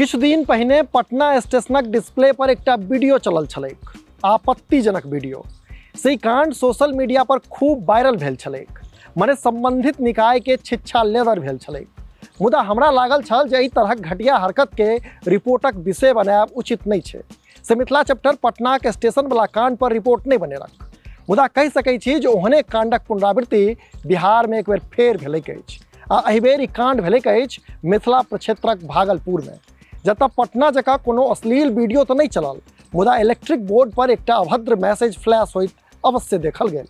किछु दिन पहिने पटना स्टेशनक डिस्प्ले पर एकटा वीडियो चलल छलैक, आपत्तिजनक वीडियो। से कांड सोशल मीडिया पर खूब वायरल भेल छलैक, मने संबंधित निकाय के छिच्छा लेदर भेल छलैक। मुदा हमरा लागल छल जे एहि तरहक घटिया हरकत के रिपोर्टक विषय बनायब उचित नहीं छै। से मिथिला चैप्टर पटनाक स्टेशन वाला कांड पर रिपोर्ट नहीं बनेलक। मुदा कहि सकै छी जे ओहने कांडक पुनरावृत्ति बिहार में एक बेर फेर भेलैक अछि। आ एहि बेर ई कांड भेलैक अछि मिथिला प्रक्षेत्रक भागलपुर में, जतऽ पटना जकाँ कोनो अश्लील वीडियो तो नहीं चलल, मुदा इलेक्ट्रिक बोर्ड पर एकटा अभद्र मैसेज फ्लैश होइत अवश्य देखल गेल,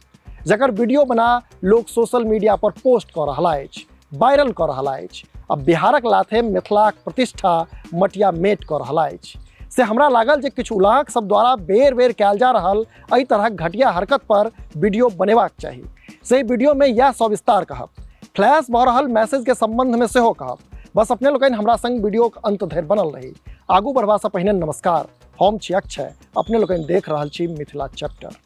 जकर वीडियो बना लोग सोशल मीडिया पर पोस्ट कऽ रहल अछि, वायरल कऽ रहल अछि। अब बिहारक लाथे मिथिलाक प्रतिष्ठा मटिया मेट कऽ रहल अछि। से हमरा लागल जे किछु उलाहक सब द्वारा बेर बेर कयल जा रहल एहि तरहक घटिया हरकत पर वीडियो बनेबाक चाही। से वीडियो में यह सविस्तार कहब, फ्लैश भऽ रहल मैसेज के संबंध में सेहो कहब। बस अपने लोगन हमरा संग वीडियो के अंत धरि बनल रही। आगू बढ़बा से पहिने नमस्कार, हम छी अक्षय, अपने लोगन देख रहल छी मिथिला चैप्टर।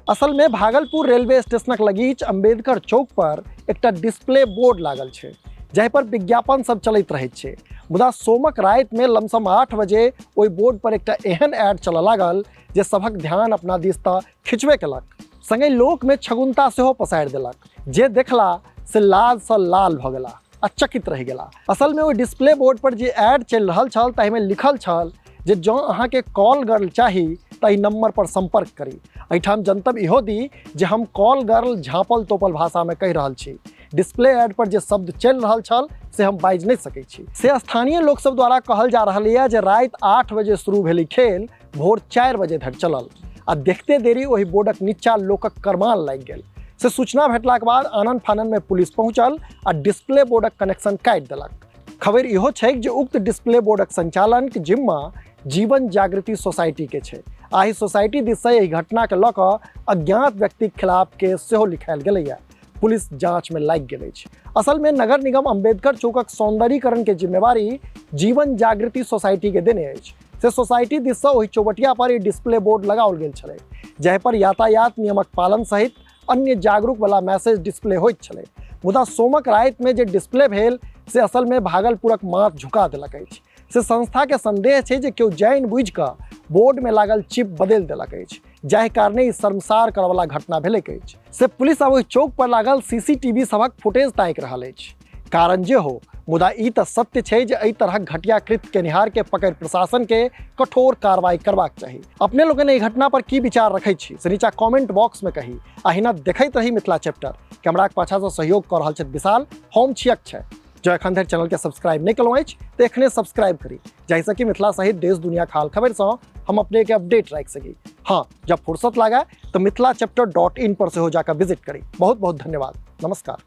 असल में भागलपुर रेलवे स्टेशनक लगीच अम्बेडकर चौक पर एकटा डिस्प्ले बोर्ड लागल छै, जाहि पर विज्ञापन सब चलैत रहैत छै। मुदा सोमक रात में लमसम 8 बजे ओहि बोर्ड पर एकटा एहन एड चलऽ लागल जे सभक ध्यान अपना दिस तऽ खिंचबे केलक, संगे लोक में छगुनता सेहो पसारि देलक। जे देखला से लाल सँ लाल भऽ गेला आ चकित रहि गेला। असल में ओहि डिस्प्ले बोर्ड पर जे एड चलि रहल छल ताहिमे लिखल छल जे जँ अहाँके कॉल गर्ल चाही तऽ ई नंबर पर संपर्क करी। एहिठाम जनतब इहो दी जे हम कॉल गर्ल झाँपल तोपल भाषा में कहि रहल छी। डिस्प्ले एड पर जे शब्द चलि रहल छल से हम बाजि नहीं सकै छी। से स्थानीय लोक सब द्वारा कहल जा रहल यऽ जे राति 8 बजे शुरू भेल खेल भोर 4 बजे धरि चलल आ देखते देरी ओहि बोर्डक नीचा लोकक करमान लागि गेल। से सूचना भेटलाक बाद आनन फानन में पुलिस पहुंचल आ डिस्प्ले बोर्डक कनेक्शन काटि देलक। खबर इहो छै जे उक्त डिस्प्ले बोर्डक संचालन के जिम्मा जीवन जागृति सोसाइटी के छै। आहि सोसाइटी दिस से एहि घटना के लऽ कऽ अज्ञात व्यक्ति के खिलाफ केस सेहो लिखायल गेलैया। पुलिस जांच में लागि गेल अछि। असल में नगर निगम अम्बेडकर चौकक सौंदर्यीकरण के जिम्मेवारी जीवन जागृति सोसाइटी के देने अछि। से सोसाइटी दिस से ओहि चौबटिया पर ई डिस्प्ले बोर्ड लगाओल गेल छलै, जाहि पर यातायात नियमक पालन सहित अन्य जागरूक वाला मैसेज डिस्प्ले होइत छलै। मुदा सोमक राति में जे डिस्प्ले भेल से असल में भागलपुरक माथ झुका देलक अछि। से संस्था के संदेह छै जे केओ जानि बुझि कऽ बोर्ड में लागल चिप बदलि देलक अछि, जाहि कारणे ई शर्मसार करऽ वाला घटना भेलैक अछि। से पुलिस आब ओहि चौक पर लागल सीसीटीवी सबक फुटेज ताकि रहल अछि। कारण जे हो, मुदा ई तऽ सत्य छै जे एहि तरहक घटिया कृत्य केनिहार के पकड़ि प्रशासन के कठोर कार्रवाई करबाक चाही। अपने लोगन एहि घटना पर की विचार रखै छी से नीचा कमेंट बॉक्स में कही। अहिना देखैत रही मिथिला चैप्टर। कैमराक पाछा से सहयोग कऽ रहल छथि विशाल, हम छी अक्षय। जो एखन धरि चैनल के सब्सक्राइब नहीं केलहुँ अछि तऽ एखने सब्सक्राइब करी, जाहिसँ कि मिथिला सहित देश दुनिया हाल खबर सँ हम अपने के अपडेट राखि सकी। हाँ, जब फुर्सत लागे तो मिथिलाचैप्टर.in पर से हो जाकर विजिट करी। बहुत बहुत धन्यवाद, नमस्कार।